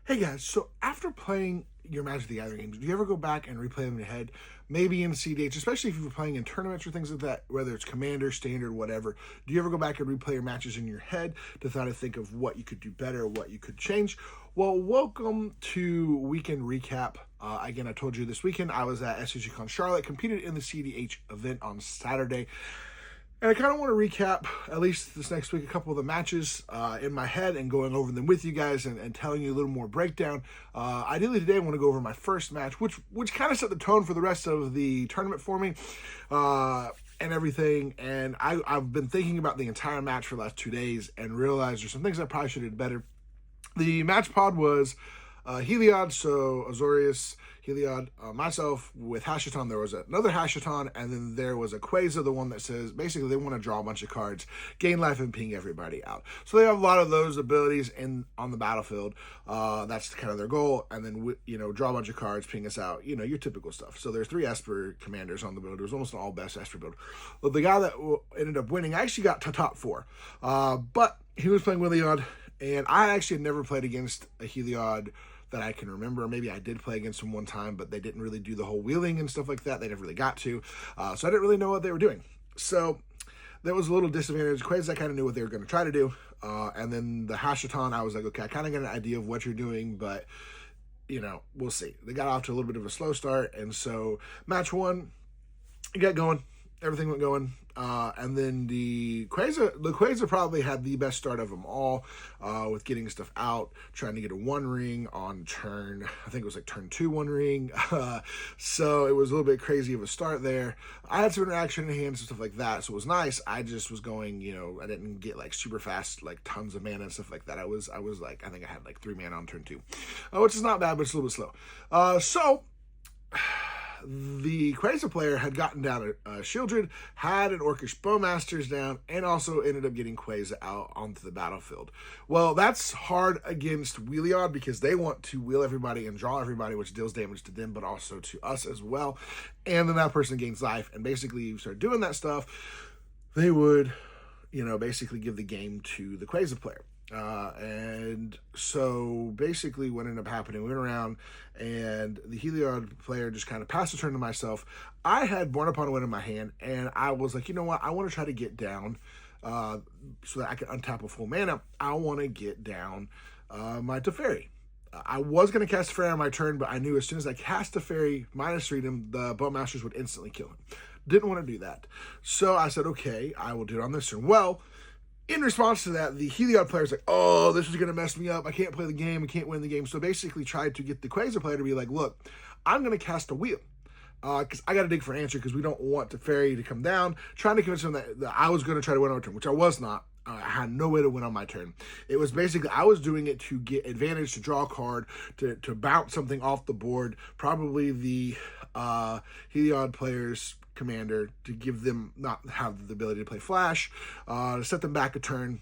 Hey guys, so after playing your Magic the Gathering games, do you ever go back and replay them in your head? Maybe in CDH, especially if you're playing in tournaments or things like that, whether it's Commander, Standard, whatever. Do you ever go back and replay your matches in your head to try to think of what you could do better, what you could change? Well, welcome to Weekend Recap. Again, I told you this weekend I was at SCGCon Charlotte, competed in the CEDH event on Saturday. And I kind of want to recap, at least this next week, a couple of the matches in my head and going over them with you guys and telling you a little more breakdown. Ideally today I want to go over my first match, which kind of set the tone for the rest of the tournament for me and everything. And I've been thinking about the entire match for the last 2 days and realized there's some things I probably should have did better. The match pod was Heliod, so Azorius, Heliod, myself with Hashaton. There was another Hashaton, and then there was a Quasar, the one that says basically they want to draw a bunch of cards, gain life, and ping everybody out. So they have a lot of those abilities on the battlefield. That's kind of their goal, and then draw a bunch of cards, ping us out. Your typical stuff. So there's 3 Esper commanders on the build. It was almost an all best Esper build. Well, the guy that ended up winning actually got to top 4, but he was playing Heliod, and I actually had never played against a Heliod that I can remember. Maybe I did play against them one time, but they didn't really do the whole wheeling and stuff like that. They never really got to. So I didn't really know what they were doing. So that was a little disadvantage. Quays, I kind of knew what they were going to try to do. And then the Hashaton, I was like, okay, I kind of got an idea of what you're doing, but, we'll see. They got off to a little bit of a slow start. And so match 1, it got going. Everything went going. And then the Quasar probably had the best start of them all with getting stuff out, trying to get a 1 ring on turn, I think it was like turn 2 1 ring. So it was a little bit crazy of a start there. I had some interaction in hands and stuff like that, so it was nice. I just was going, I didn't get like super fast, like tons of mana and stuff like that. I was like, I think I had like 3 mana on turn 2, which is not bad, but it's a little bit slow. So the Quasar player had gotten down a Shieldred, had an Orcish Bowmasters down, and also ended up getting Quasar out onto the battlefield. Well, that's hard against Heliod because they want to wheel everybody and draw everybody, which deals damage to them, but also to us as well. And then that person gains life, and basically you start doing that stuff, they would, basically give the game to the Quasar player. And so basically what ended up happening, we went around and the Heliod player just kind of passed the turn to myself. I had Born Upon a Wind in my hand, and I was like, you know what? I want to try to get down so that I can untap a full mana. I want to get down my Teferi. I was going to cast Teferi on my turn, but I knew as soon as I cast Teferi minus freedom, the Bowmasters would instantly kill him. Didn't want to do that. So I said, okay, I will do it on this turn. Well, in response to that, the Heliod player's like, oh, this is going to mess me up. I can't play the game. I can't win the game. So basically tried to get the Quasar player to be like, look, I'm going to cast a wheel. Because I got to dig for an answer because we don't want the Fairy to come down. Trying to convince him that I was going to try to win on my turn, which I was not. I had no way to win on my turn. It was basically, I was doing it to get advantage, to draw a card, to bounce something off the board. Probably the Heliod player's commander, to give them not have the ability to play flash, to set them back a turn,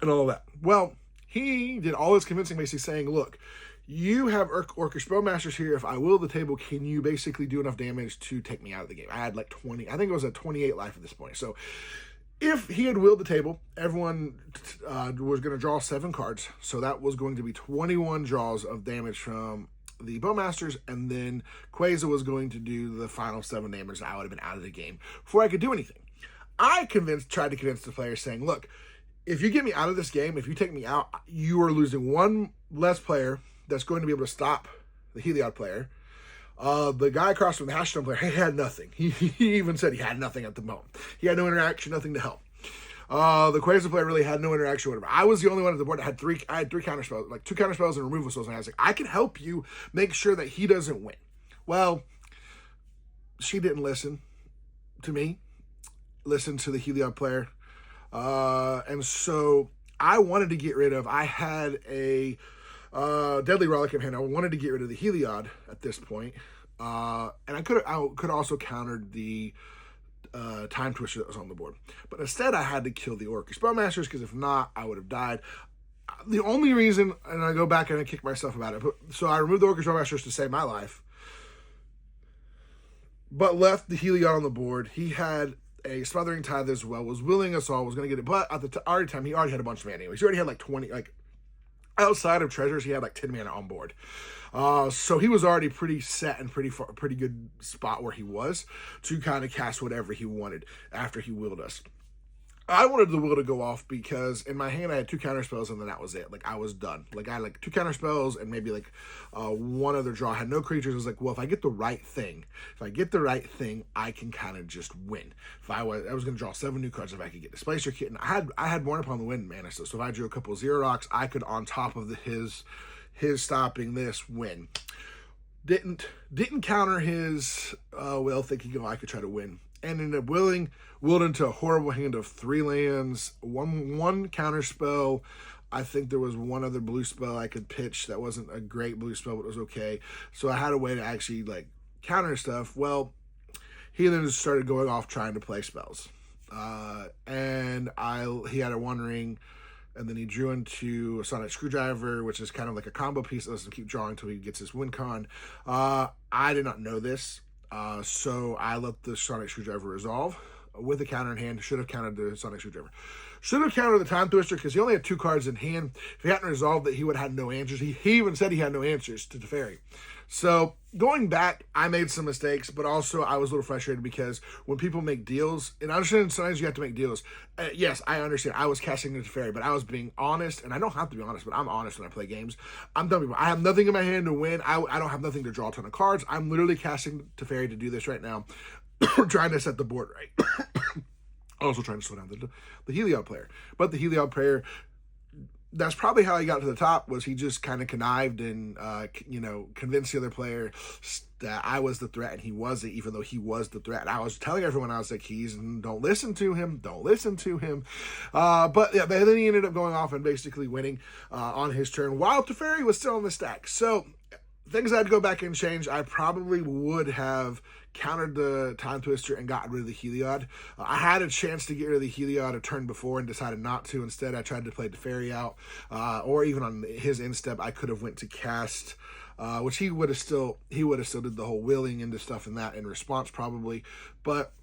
and all of that. Well, he did all this convincing, basically saying, look, you have Orcish Bowmasters here. If I will the table, can you basically do enough damage to take me out of the game? I had like 20, I think it was at 28 life at this point. So if he had willed the table, everyone was going to draw 7 cards. So that was going to be 21 draws of damage from the Bowmasters, and then Quasar was going to do the final 7 damage. I would have been out of the game before I could do anything. I tried to convince the player saying, look, if you get me out of this game, if you take me out, you are losing 1 less player that's going to be able to stop the Heliod player. The guy across from the Hashtone player, he had nothing. He even said he had nothing at the moment. He had no interaction, nothing to help. The Quasar player really had no interaction with him. I was the only one at the board that had 3 counter spells, like 2 counter spells and removal spells, and I was like, I can help you make sure that he doesn't win. Well, she didn't listen to me, listen to the Heliod player. And so I wanted to get rid of, I had a Deadly Relic in hand. I wanted to get rid of the Heliod at this point. And I could also countered the Time Twister that was on the board. But instead, I had to kill the Orcish Bowmasters, because if not, I would have died. The only reason, and I go back and I kick myself about it, so I removed the Orcish Bowmasters to save my life, but left the Heliod on the board. He had a Smothering Tithe as well, was willing us all, was going to get it, but at the time, he already had a bunch of mana anyways. He already had like 20, like, outside of treasures, he had like 10 mana on board. So he was already pretty set and pretty good spot where he was to kind of cast whatever he wanted after he willed us. I wanted the will to go off because in my hand I had 2 counter spells and then that was it. Like I was done. Like I had like 2 counter spells and maybe like one other draw. I had no creatures. I was like, well, if I get the right thing, I can kind of just win. If I was going to draw 7 new cards if I could get Displacer Kitten. I had Born Upon the Wind mana, so if I drew a couple of 0 rocks, I could on top of his stopping this win. Didn't counter his will, thinking, oh, I could try to win. And ended up willed into a horrible hand of 3 lands, one counter spell. I think there was one other blue spell I could pitch that wasn't a great blue spell, but it was okay. So I had a way to actually like counter stuff. Well, he then just started going off trying to play spells. And he had a One Ring, and then he drew into a Sonic Screwdriver, which is kind of like a combo piece that lets him keep drawing until he gets his win con. I did not know this. So I let the Sonic Screwdriver resolve with a counter in hand. Should have countered the Sonic Screwdriver. Should have countered the Time Twister because he only had 2 cards in hand. If he hadn't resolved it, he would have had no answers. He even said he had no answers to Teferi. So going back, I made some mistakes, but also I was a little frustrated because when people make deals, and I understand sometimes you have to make deals. Yes, I understand. I was casting the Teferi, but I was being honest, and I don't have to be honest, but I'm honest when I play games. I'm telling people, I have nothing in my hand to win. I don't have nothing to draw a ton of cards. I'm literally casting Teferi to do this right now. We're trying to set the board right. Also trying to slow down the Heliod player. But the Heliod player, that's probably how he got to the top, was he just kind of connived and, convinced the other player that I was the threat and he wasn't, even though he was the threat. I was telling everyone, I was like, don't listen to him. But yeah, then he ended up going off and basically winning on his turn while Teferi was still on the stack. So things I had to go back and change. I probably would have countered the Time Twister and gotten rid of the Heliod. I had a chance to get rid of the Heliod a turn before and decided not to. Instead, I tried to play Teferi out, or even on his instep, I could have went to cast, which he would have still did the whole willing into stuff and that in response probably, but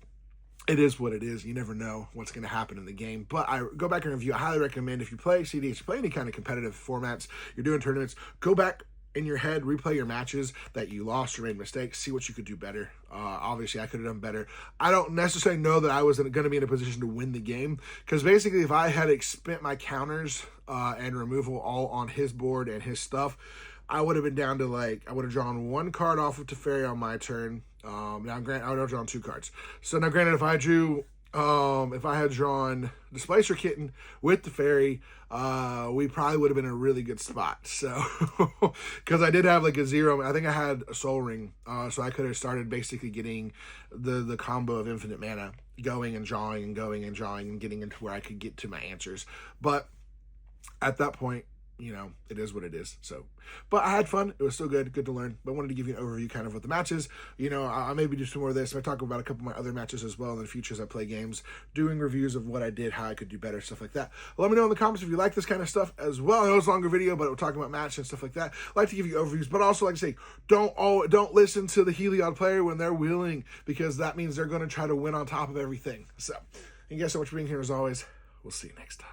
it is what it is. You never know what's going to happen in the game. But I go back and review. I highly recommend if you play CEDH, play any kind of competitive formats, you're doing tournaments, go back in your head, replay your matches that you lost or made mistakes, see what you could do better. Obviously, I could have done better. I don't necessarily know that I was going to be in a position to win the game, because basically if I had spent my counters and removal all on his board and his stuff, I would have been down to I would have drawn 1 card off of Teferi on my turn. Now, granted, I would have drawn 2 cards. So now, granted, if I had drawn Displacer Kitten with the Teferi, we probably would have been in a really good spot. So, because I did have a 0, I think I had a Soul Ring, so I could have started basically getting the combo of infinite mana going and drawing and going and drawing and getting into where I could get to my answers. But at that point, it is what it is. So, but I had fun. It was still good to learn. But I wanted to give you an overview kind of with the matches. I'll maybe do some more of this. I talk about a couple of my other matches as well in the future as I play games, doing reviews of what I did, how I could do better, stuff like that. Let me know in the comments if you like this kind of stuff as well. I know it's a longer video, but we're talking about matches and stuff like that. I like to give you overviews, but also, like I say, don't listen to the Heliod player when they're willing, because that means they're going to try to win on top of everything. So, thank you guys so much for being here as always. We'll see you next time.